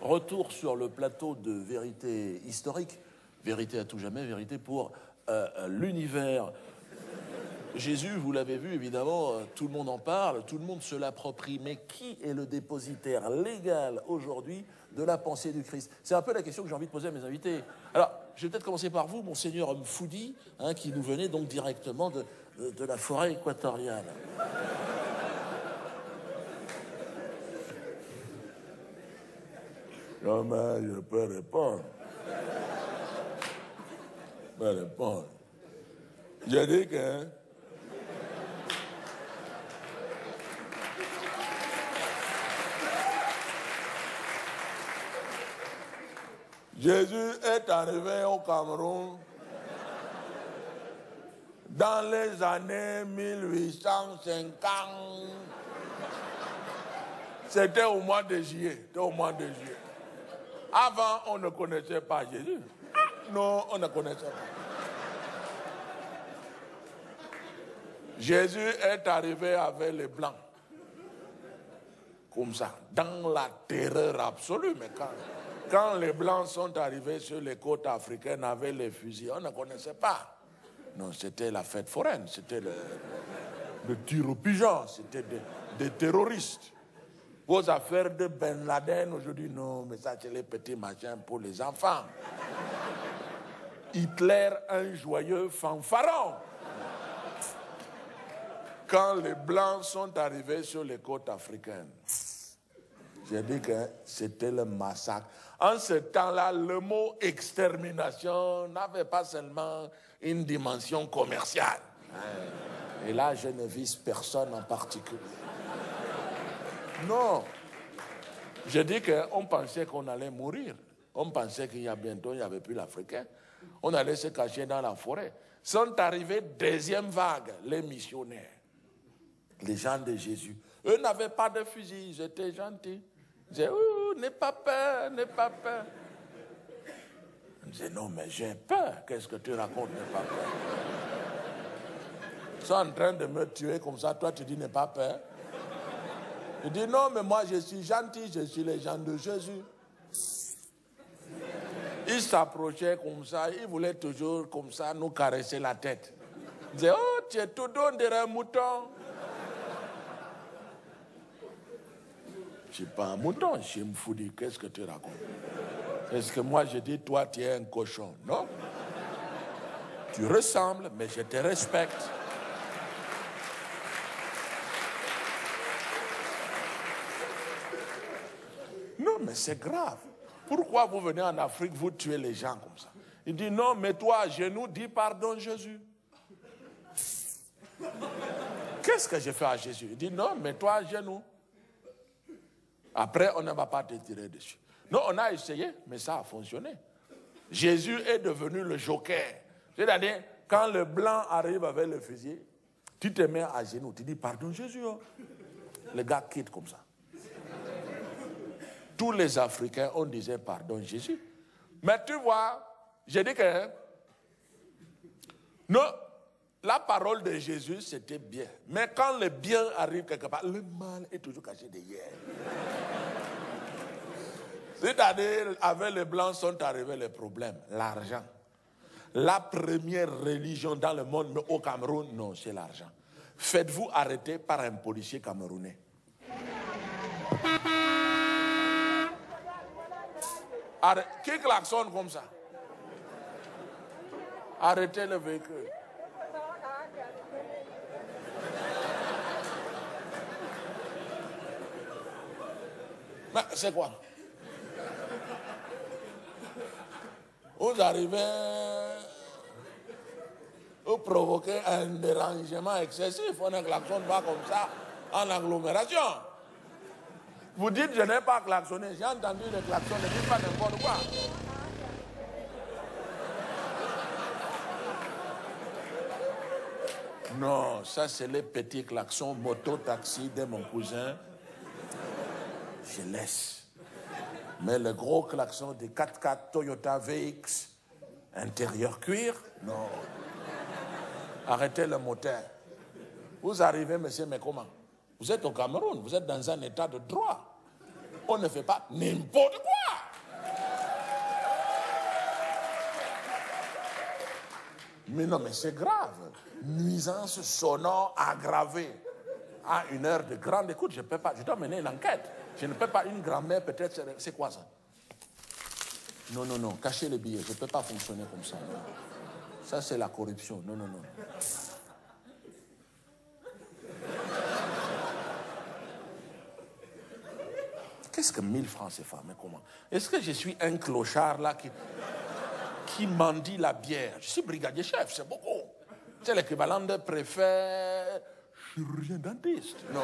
Retour sur le plateau de vérité historique, vérité à tout jamais, vérité pour l'univers. Jésus, vous l'avez vu, évidemment, tout le monde en parle, tout le monde se l'approprie, mais qui est le dépositaire légal aujourd'hui de la pensée du Christ? C'est un peu la question que j'ai envie de poser à mes invités. Alors, je vais peut-être commencer par vous, monseigneur Mfoudi, qui nous venait donc directement de la forêt équatoriale. Non, mais je peux répondre. Je peux répondre. Je dis que... Jésus est arrivé au Cameroun dans les années 1850. C'était au mois de juillet. Avant, on ne connaissait pas Jésus. Non, on ne connaissait pas. Jésus est arrivé avec les Blancs. Comme ça, dans la terreur absolue. Mais quand les Blancs sont arrivés sur les côtes africaines avec les fusils, on ne connaissait pas. Non, c'était la fête foraine, c'était le tir au pigeon, c'était des terroristes. Vos affaires de Ben Laden aujourd'hui, non, mais ça c'est les petits machins pour les enfants. Hitler, un joyeux fanfaron. Quand les Blancs sont arrivés sur les côtes africaines, j'ai dit que c'était le massacre. En ce temps-là, le mot extermination n'avait pas seulement une dimension commerciale. Et là, je ne vise personne en particulier. Non. Je dis qu'on pensait qu'on allait mourir. On pensait qu'il y a bientôt, il n'y avait plus l'Africain. On allait se cacher dans la forêt. Sont arrivés deuxième vague, les missionnaires, les gens de Jésus. Eux n'avaient pas de fusil, ils étaient gentils. Ils disaient, n'aie pas peur, n'aie pas peur. Ils disaient, non, mais j'ai peur. Qu'est-ce que tu racontes, n'aie pas peur? Ils sont en train de me tuer comme ça, toi tu dis, n'aie pas peur. Je dis, non, mais moi je suis gentil, je suis les gens de Jésus. Ils s'approchaient comme ça, ils voulaient toujours comme ça nous caresser la tête. Ils disaient, oh, tu es tout don derrière un mouton. Je ne suis pas un mouton, je suis Mfoudi. Qu'est-ce que tu racontes? Est-ce que moi je dis, toi tu es un cochon? Non. Tu ressembles, mais je te respecte. Non, mais c'est grave. Pourquoi vous venez en Afrique, vous tuez les gens comme ça? Il dit, non, mets-toi à genoux, dis pardon Jésus. Qu'est-ce que j'ai fait à Jésus? Il dit, non, mets-toi à genoux. Après, on ne va pas te tirer dessus. Non, on a essayé, mais ça a fonctionné. Jésus est devenu le joker. C'est-à-dire, quand le blanc arrive avec le fusil, tu te mets à genoux, tu dis, pardon Jésus. Oh. Le gars quitte comme ça. Tous les Africains, on disait, pardon Jésus. Mais tu vois, j'ai dit que, non, la parole de Jésus, c'était bien. Mais quand le bien arrive quelque part, le mal est toujours caché derrière. C'est-à-dire, avec les Blancs sont arrivés les problèmes. L'argent. La première religion dans le monde, mais au Cameroun, non, c'est l'argent. Faites-vous arrêter par un policier camerounais. Qui klaxonne comme ça? Arrêtez le véhicule. Mais c'est quoi? Vous arrivez, vous provoquez un dérangement excessif. On ne klaxonne pas comme ça en agglomération. Vous dites, je n'ai pas klaxonné. J'ai entendu les klaxons, ne dites pas n'importe quoi. Non, ça c'est les petits klaxons moto-taxi de mon cousin. Je laisse. Mais le gros klaxon des 4x4 Toyota VX, intérieur cuir, non. Arrêtez le moteur. Vous arrivez, monsieur, mais comment? Vous êtes au Cameroun, vous êtes dans un état de droit. On ne fait pas n'importe quoi. Mais non, mais c'est grave. Nuisance sonore aggravée. À une heure de grande écoute, je ne peux pas. Je dois mener une enquête. Je ne peux pas. Une grand-mère, peut-être, c'est quoi ça? Non, non, non. Cachez les billets. Je ne peux pas fonctionner comme ça. Ça, c'est la corruption. Non, non, non. Qu'est-ce que 1000 francs CFA? Mais comment? Est-ce que je suis un clochard là qui mendie la bière? Je suis brigadier chef, c'est beaucoup. C'est l'équivalent de préfet chirurgien dentiste. Non.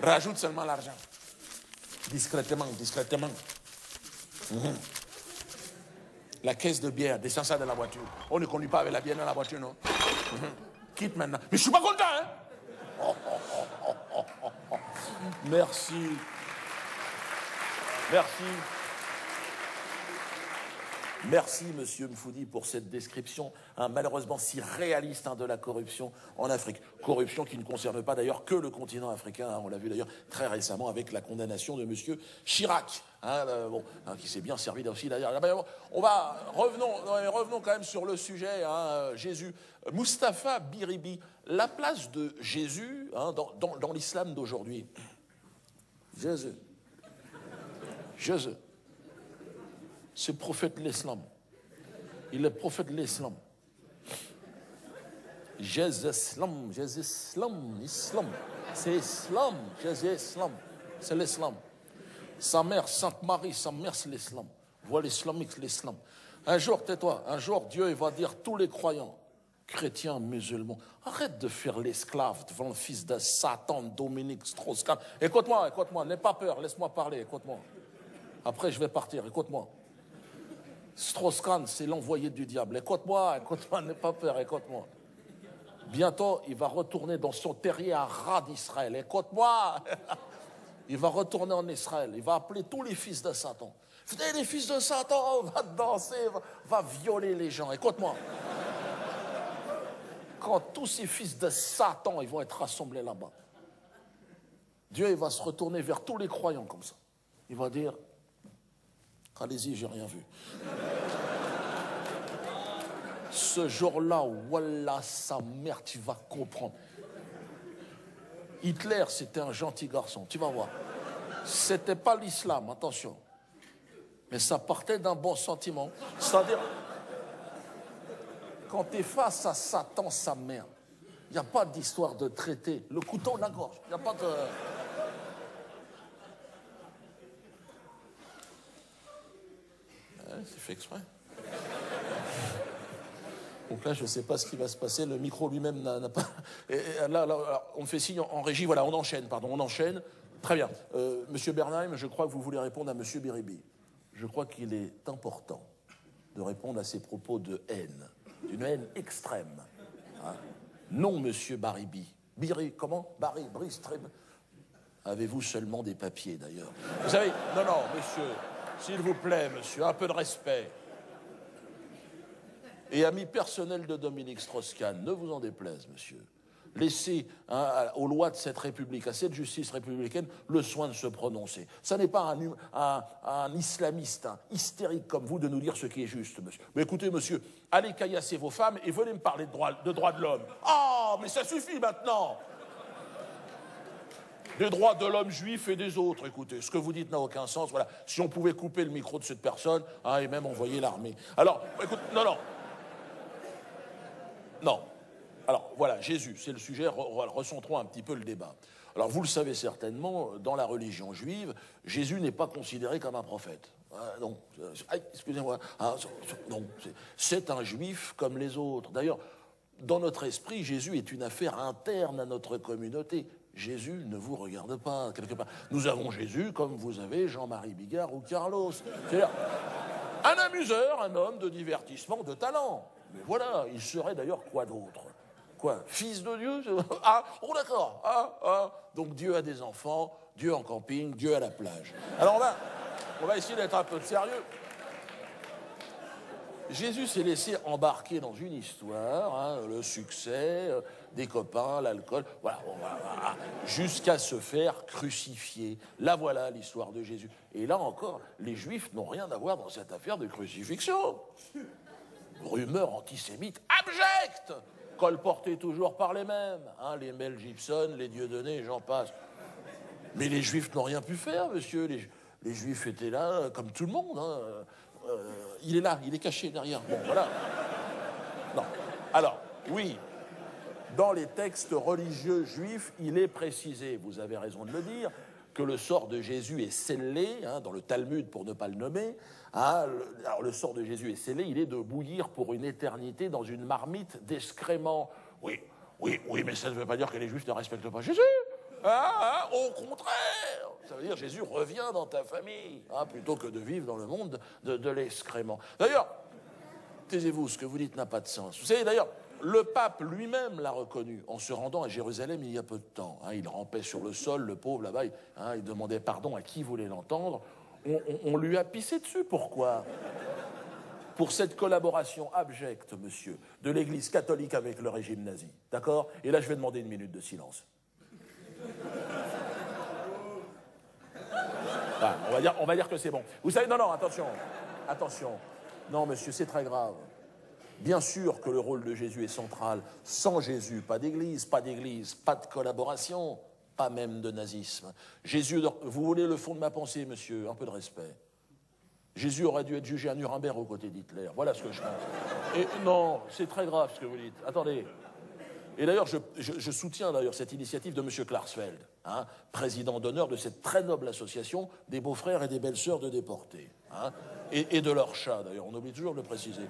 Rajoute seulement l'argent. Discrètement, discrètement. La caisse de bière, descends ça de la voiture. On ne conduit pas avec la bière dans la voiture, non? Quitte maintenant. Mais je suis pas content, hein? Merci. Merci. Merci, monsieur Mfoudi, pour cette description, malheureusement si réaliste, de la corruption en Afrique. Corruption qui ne concerne pas d'ailleurs que le continent africain. On l'a vu d'ailleurs très récemment avec la condamnation de monsieur Chirac, qui s'est bien servi aussi d'ailleurs. Revenons quand même sur le sujet, Jésus. Mustapha Biribi, la place de Jésus dans l'islam d'aujourd'hui. Jésus. Ce prophète de l'islam. Il est prophète de l'islam. Jésus islam. C'est islam. Jésus islam. C'est l'islam. Sa mère, Sainte Marie, sa mère, c'est l'islam. Voilà l'islamique, l'islam. Un jour, tais-toi, un jour, Dieu il va dire tous les croyants, chrétiens, musulmans, arrête de faire l'esclave devant le fils de Satan, Dominique Strauss-Kahn. Écoute-moi, n'aie pas peur, laisse-moi parler, écoute-moi. Après, je vais partir, écoute-moi. Strauss-Kahn, c'est l'envoyé du diable. Écoute-moi, n'aie pas peur, écoute-moi. Bientôt, il va retourner dans son terrier à ras d'Israël. Écoute-moi. Il va retourner en Israël. Il va appeler tous les fils de Satan. Venez, les fils de Satan, va danser, va violer les gens. Écoute-moi. Quand tous ces fils de Satan, ils vont être rassemblés là-bas, Dieu il va se retourner vers tous les croyants comme ça. Il va dire, allez-y, j'ai rien vu. Ce jour-là, voilà sa mère, tu vas comprendre. Hitler, c'était un gentil garçon, tu vas voir. C'était pas l'islam, attention. Mais ça partait d'un bon sentiment. C'est-à-dire, quand tu es face à Satan, sa mère, il n'y a pas d'histoire de traiter le couteau, la gorge. Il n'y a pas de... C'est fait exprès. Donc là, je ne sais pas ce qui va se passer. Le micro lui-même n'a pas... Et là, on me fait signe en régie. Voilà, on enchaîne. Très bien. Monsieur Bernheim, je crois que vous voulez répondre à Monsieur Biribi. Je crois qu'il est important de répondre à ces propos de haine, d'une haine extrême. Non, Monsieur Baribi. Comment Brice, très bien. Avez-vous seulement des papiers, d'ailleurs? Vous savez, non, monsieur, s'il vous plaît, monsieur, un peu de respect. Et ami personnel de Dominique Strauss-Kahn, ne vous en déplaise, monsieur. Laissez aux lois de cette République, à cette justice républicaine, le soin de se prononcer. Ça n'est pas un islamiste hystérique comme vous de nous dire ce qui est juste, monsieur. Mais écoutez, monsieur, allez caillasser vos femmes et venez me parler de droits de l'homme. Ah, mais ça suffit maintenant. Des droits de l'homme juif et des autres, écoutez. Ce que vous dites n'a aucun sens, voilà. Si on pouvait couper le micro de cette personne, et même envoyer l'armée. Alors, écoute, non. Alors, voilà, Jésus, c'est le sujet, recentrons un petit peu le débat. Alors, vous le savez certainement, dans la religion juive, Jésus n'est pas considéré comme un prophète. Non, excusez-moi. Non, c'est un juif comme les autres. D'ailleurs, dans notre esprit, Jésus est une affaire interne à notre communauté. Jésus ne vous regarde pas, quelque part. Nous avons Jésus comme vous avez Jean-Marie Bigard ou Carlos. C'est-à-dire un amuseur, un homme de divertissement, de talent. Mais voilà, il serait d'ailleurs quoi d'autre? Quoi? Fils de Dieu? D'accord. Donc Dieu a des enfants, Dieu en camping, Dieu à la plage. Alors on va essayer d'être un peu sérieux. Jésus s'est laissé embarquer dans une histoire, hein, le succès, des copains, l'alcool, voilà, jusqu'à se faire crucifier. Là, voilà l'histoire de Jésus. Et là encore, les Juifs n'ont rien à voir dans cette affaire de crucifixion. Rumeur antisémite abjecte, colportée toujours par les mêmes, hein, les Mel Gibson, les Dieudonné, j'en passe. Mais les Juifs n'ont rien pu faire, monsieur. Les Juifs étaient là, comme tout le monde, hein. Il est là, il est caché derrière. Bon, voilà. Non. Alors, oui, dans les textes religieux juifs, il est précisé, vous avez raison de le dire, que le sort de Jésus est scellé, hein, dans le Talmud pour ne pas le nommer. Hein, alors, le sort de Jésus est scellé, il est de bouillir pour une éternité dans une marmite d'excréments. Oui, mais ça ne veut pas dire que les Juifs ne respectent pas Jésus. Au contraire, ça veut dire Jésus revient dans ta famille, hein, plutôt que de vivre dans le monde de l'excrément. D'ailleurs, taisez-vous, ce que vous dites n'a pas de sens. Vous savez, d'ailleurs, le pape lui-même l'a reconnu en se rendant à Jérusalem il y a peu de temps. Hein, il rampait sur le sol, le pauvre là-bas, il demandait pardon à qui voulait l'entendre. On lui a pissé dessus, pourquoi ? Pour cette collaboration abjecte, monsieur, de l'Église catholique avec le régime nazi. D'accord ? Et là, je vais demander une minute de silence. Ah, on va dire que c'est bon. Vous savez, non, attention. Non, monsieur, c'est très grave. Bien sûr que le rôle de Jésus est central. Sans Jésus, pas d'église, pas de collaboration, pas même de nazisme. Jésus, vous voulez le fond de ma pensée, monsieur, un peu de respect. Jésus aurait dû être jugé à Nuremberg aux côtés d'Hitler. Voilà ce que je pense. Et non, c'est très grave ce que vous dites. Attendez. Et d'ailleurs, je soutiens d'ailleurs cette initiative de M. Klarsfeld, hein, président d'honneur de cette très noble association des beaux-frères et des belles-sœurs de déportés, hein, et de leurs chats, d'ailleurs, on oublie toujours de le préciser,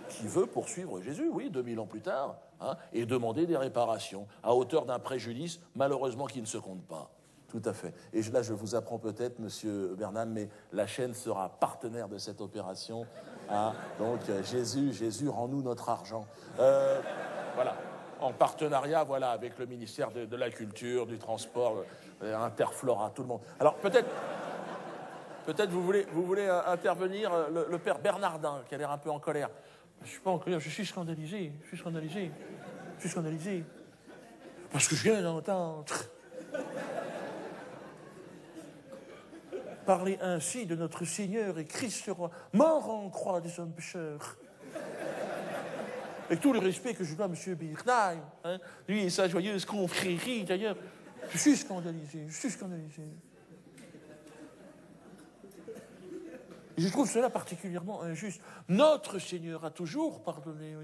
qui veut poursuivre Jésus, oui, 2000 ans plus tard, hein, et demander des réparations à hauteur d'un préjudice, malheureusement, qui ne se compte pas. Tout à fait. Et là, je vous apprends peut-être, Monsieur Bernam, mais la chaîne sera partenaire de cette opération. Hein, donc, Jésus, rends-nous notre argent. Voilà. En partenariat, voilà, avec le ministère de la Culture, du Transport, Interflora, tout le monde. Alors peut-être vous voulez intervenir, le père Bernardin, qui a l'air un peu en colère. Je suis pas en colère, je suis scandalisé. Parce que je viens d'entendre parler ainsi de notre Seigneur et Christ roi, mort en croix des hommes pécheurs. Avec tout le respect que je dois à M. Bernheim, hein, lui et sa joyeuse confrérie, d'ailleurs, je suis scandalisé. Et je trouve cela particulièrement injuste. Notre Seigneur a toujours pardonné,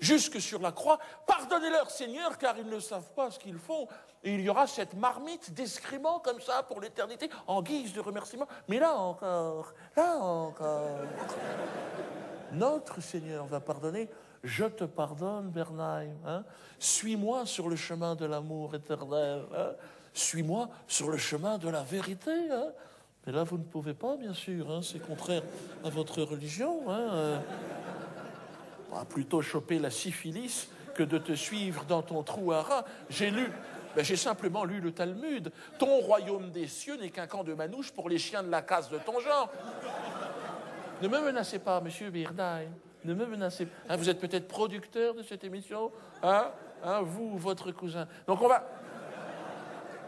jusque sur la croix. Pardonnez-leur, Seigneur, car ils ne savent pas ce qu'ils font. Et il y aura cette marmite d'excréments comme ça pour l'éternité, en guise de remerciement. Mais là encore, notre Seigneur va pardonner. Je te pardonne, Bernheim. Hein? Suis-moi sur le chemin de l'amour éternel. Hein? Suis-moi sur le chemin de la vérité. Hein? Mais là, vous ne pouvez pas, bien sûr. Hein? C'est contraire à votre religion. Hein? On va plutôt choper la syphilis que de te suivre dans ton trou à rats. J'ai simplement lu le Talmud. Ton royaume des cieux n'est qu'un camp de manouches pour les chiens de la casse de ton genre. Ne me menacez pas, monsieur Bernheim. Ne me menacez pas. Hein, vous êtes peut-être producteur de cette émission, vous, votre cousin. Donc on va...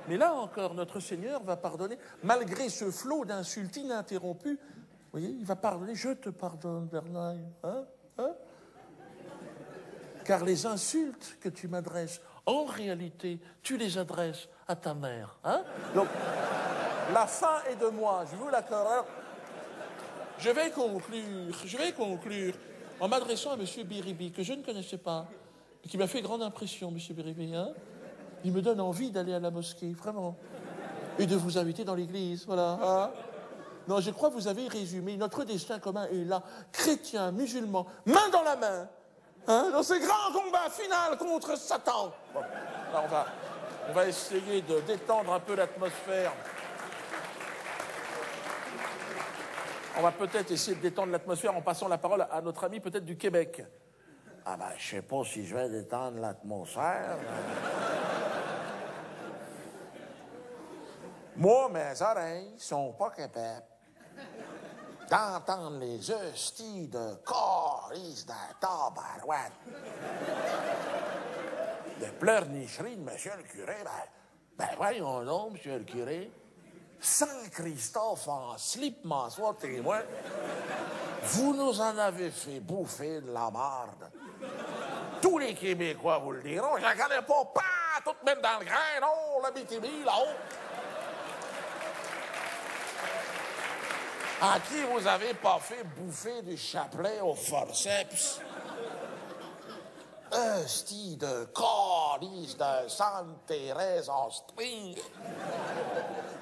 Mais là encore, notre Seigneur va pardonner, malgré ce flot d'insultes ininterrompues. Vous voyez, il va pardonner. Je te pardonne, Bernheim. Car les insultes que tu m'adresses, en réalité, tu les adresses à ta mère. Hein? Donc, la fin est de moi, je vous l'accorde. Alors, je vais conclure en m'adressant à M. Biribi, que je ne connaissais pas, et qui m'a fait grande impression, M. Biribi. Hein? Il me donne envie d'aller à la mosquée, vraiment, et de vous inviter dans l'église, voilà. Hein? Non, je crois que vous avez résumé. Notre destin commun est là, chrétiens, musulmans, main dans la main, hein, dans ce grand combat final contre Satan. Bon, là, on va essayer de détendre un peu l'atmosphère. On va peut-être essayer de détendre l'atmosphère en passant la parole à notre ami peut-être du Québec. Ah ben, je sais pas si je vais détendre l'atmosphère. Moi, mes oreilles sont pas capables d'entendre les hosties de coris d'un tabarouette. De pleurnicherie de monsieur le curé, ben voyons donc, monsieur le curé. Saint-Christophe en slip, m'en soit témoin. Vous nous en avez fait bouffer de la marde. Tous les Québécois vous le diront. J'en connais pas, tout même dans le grain, non, la BTB, là-haut. À qui vous avez pas fait bouffer du chapelet au forceps? Hostie de calice de Sainte-Thérèse en string.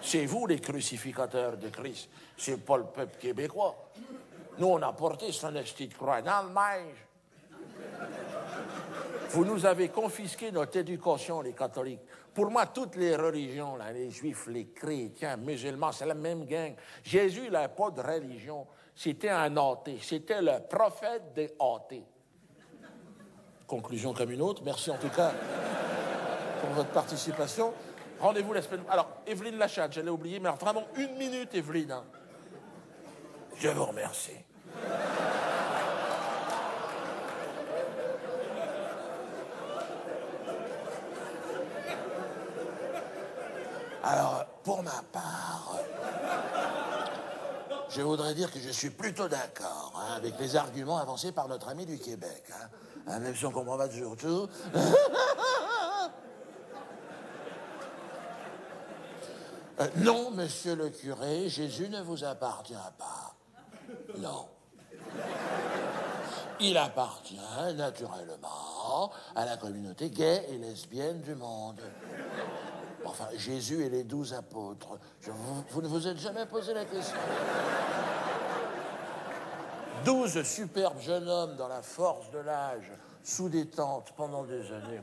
C'est vous les crucificateurs de Christ. C'est pas le peuple québécois. Nous, on a porté son hostie de croix dans le neige. Vous nous avez confisqué notre éducation, les catholiques. Pour moi, toutes les religions, là, les juifs, les chrétiens, musulmans, c'est la même gang. Jésus, il n'a pas de religion. C'était un athée. C'était le prophète des athées. Conclusion comme une autre. Merci en tout cas pour votre participation. Rendez-vous la semaine... Alors, Evelyne Lachatte, j'allais oublier, mais alors vraiment 1 minute, Evelyne. Hein. Je vous remercie. Alors, pour ma part, je voudrais dire que je suis plutôt d'accord avec les arguments avancés par notre ami du Québec. Même si on ne comprend pas toujours tout. Non, monsieur le curé, Jésus ne vous appartient pas. Non. Il appartient naturellement à la communauté gay et lesbienne du monde. Enfin, Jésus et les 12 apôtres. Vous ne vous êtes jamais posé la question? 12 superbes jeunes hommes dans la force de l'âge, sous des tentes pendant des années.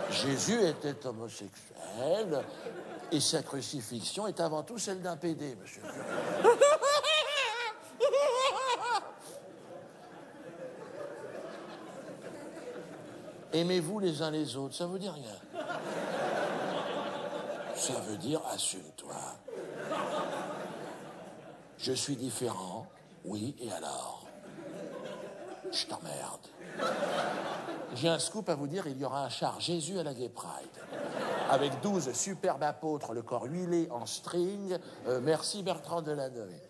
Jésus était homosexuel et sa crucifixion est avant tout celle d'un pédé, monsieur. Aimez-vous les uns les autres, ça vous dit rien? Ça veut dire assume-toi. Je suis différent, oui, et alors? Je t'emmerde. J'ai un scoop à vous dire, il y aura un char Jésus à la Gay Pride. Avec 12 superbes apôtres, le corps huilé en string. Merci Bertrand Delanoë.